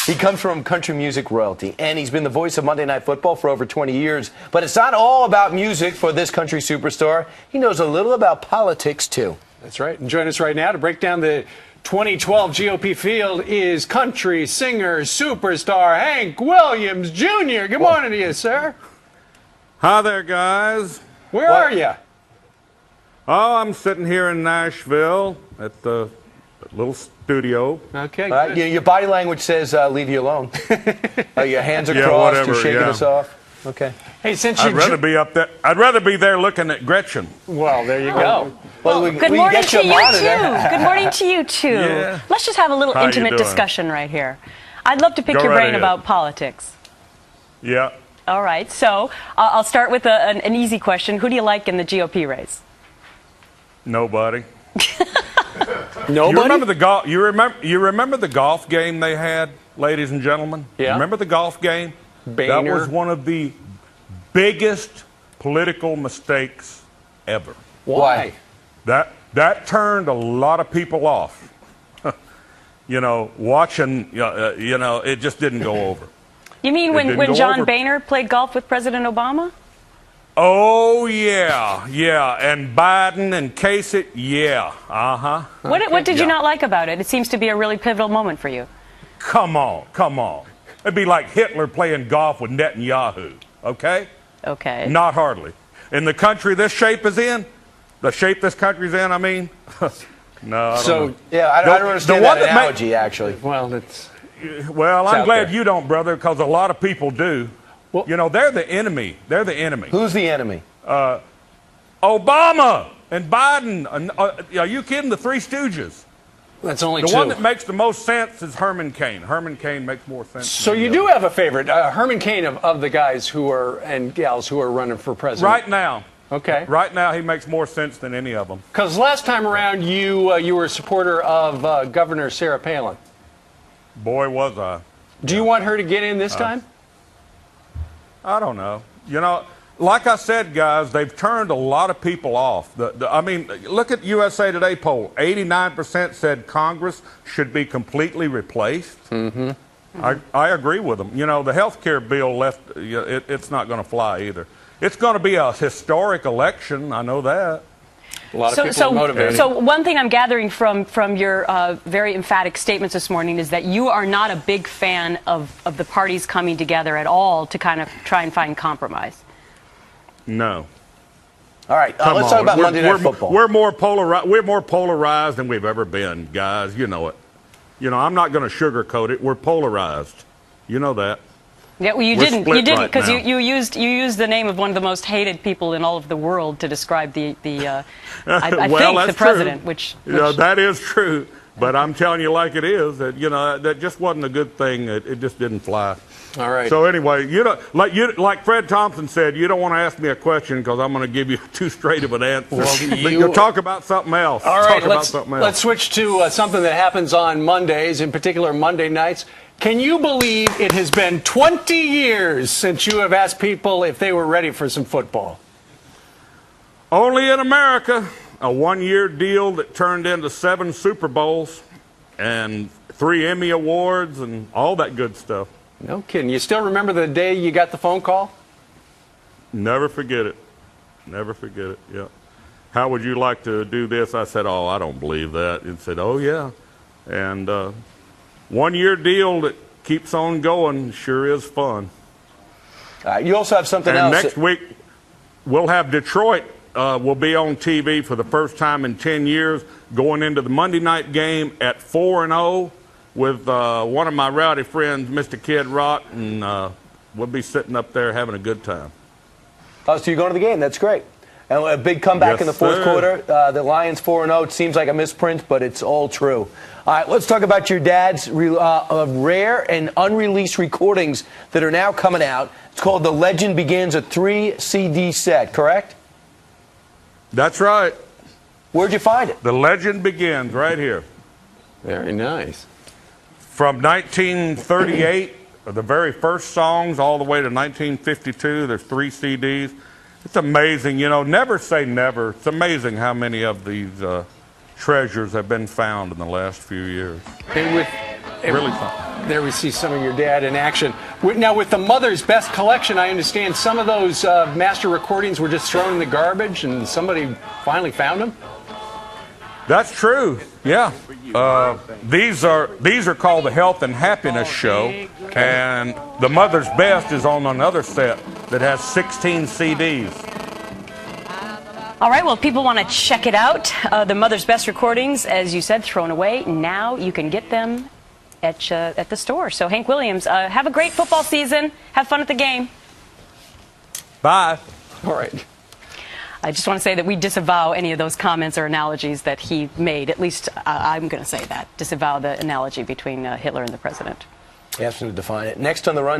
He comes from country music royalty, and he's been the voice of Monday Night Football for over 20 years. But it's not all about music for this country superstar. He knows a little about politics, too. That's right. And join us right now to break down the 2012 GOP field is country singer superstar Hank Williams Jr. Good morning to you, sir. Hi there, guys. Where are you? Oh, I'm sitting here in Nashville at the little studio. Okay. Your body language says leave you alone. Your hands are crossed. Whatever, You're shaking us off. Okay. Hey, since I'd rather be up there. I'd rather be there looking at Gretchen. Well, there you go. Well, Good morning to you, too. Good morning to you, too. Yeah. Let's just have a little How you intimate doing? discussion right here. I'd love to pick Go your right brain ahead. about politics. Yeah. All right. So I'll start with an easy question. Who do you like in the GOP race? Nobody. Nobody? You remember the golf? You remember the golf game they had, ladies and gentlemen? Yeah. Remember the golf game? Boehner. That was one of the biggest political mistakes ever. Why? That turned a lot of people off. Watching. It just didn't go over. You mean didn't when go John over. Boehner played golf with President Obama? Oh, yeah, and Biden and Kasich, yeah, uh-huh. What did you not like about it? It seems to be a really pivotal moment for you. Come on. It'd be like Hitler playing golf with Netanyahu, okay? Okay. Not hardly. In the country this shape is in, the shape this country's in, I mean, no, I don't know. Yeah, I don't understand that analogy, actually. Well, it's... Well, out I'm glad there. you don't, brother, because a lot of people do. Well- They're the enemy. They're the enemy. Who's the enemy? Obama and Biden. Are you kidding? The Three Stooges. That's only The two. one that makes the most sense is Herman Cain. Herman Cain makes more sense. So than you the do other. have a favorite, Herman Cain of the guys who are and gals who are running for president. Right now. Okay. Right now, he makes more sense than any of them. Because last time around, you were a supporter of Governor Sarah Palin. Boy, was I. Do you want her to get in this time? I don't know. Like I said, guys, they've turned a lot of people off. I mean, look at USA Today poll. 89% said Congress should be completely replaced. Mm-hmm. I agree with them. The health care bill it's not going to fly either. It's going to be a historic election. I know that. A lot of people are motivated. So one thing I'm gathering from your very emphatic statements this morning is that you are not a big fan of the parties coming together at all to kind of try and find compromise. No. All right, let's talk about Monday Night Football. We're more polarized than we've ever been, guys. You know it. I'm not going to sugarcoat it. We're polarized. You know that. Yeah, well, you We're didn't split right because now. you used the name of one of the most hated people in all of the world to describe the I think that's the president, true. which that is true. But I'm telling you like it is that that just wasn't a good thing. It just didn't fly. All right. So anyway, like Fred Thompson said, you don't want to ask me a question because I'm going to give you too straight of an answer. Well, But you'll talk about something else. All right, Talk about something else. let's switch to something that happens on Mondays, in particular Monday nights. Can you believe it has been 20 years since you have asked people if they were ready for some football? Only in America, a one-year deal that turned into 7 Super Bowls and 3 Emmy Awards and all that good stuff. No kidding. You still remember the day you got the phone call? Never forget it. Never forget it, yeah. How would you like to do this? I said, oh, I don't believe that. And said, oh, yeah. And one-year deal that keeps on going sure is fun. You also have something And else. next week, we'll have Detroit will be on TV for the first time in 10 years, going into the Monday night game at 4-0 with one of my rowdy friends, Mr. Kid Rock, and we'll be sitting up there having a good time. Oh, so you're going to the game. That's great. And a big comeback Yes, in the fourth sir. quarter. The Lions 4-0. It seems like a misprint, but it's all true. All right, let's talk about your dad's rare and unreleased recordings that are now coming out. It's called The Legend Begins, a 3-CD set, correct? That's right. Where'd you find it? The legend begins right here. Very nice. From 1938, the very first songs, all the way to 1952, there's 3 CDs. It's amazing, never say never. It's amazing how many of these treasures have been found in the last few years. really something. There we see some of your dad in action. Now, with the Mother's Best collection, I understand some of those master recordings were just thrown in the garbage, and somebody finally found them. That's true. Yeah. These are called the Health and Happiness Show, and the Mother's Best is on another set that has 16 CDs. All right, well, if people want to check it out, the Mother's Best recordings, as you said, thrown away. Now you can get them at the store. So, Hank Williams, have a great football season. Have fun at the game. Bye. All right. I just want to say that we disavow any of those comments or analogies that he made. At least I'm going to say that. Disavow the analogy between Hitler and the president. Ask him to define it. Next on the run.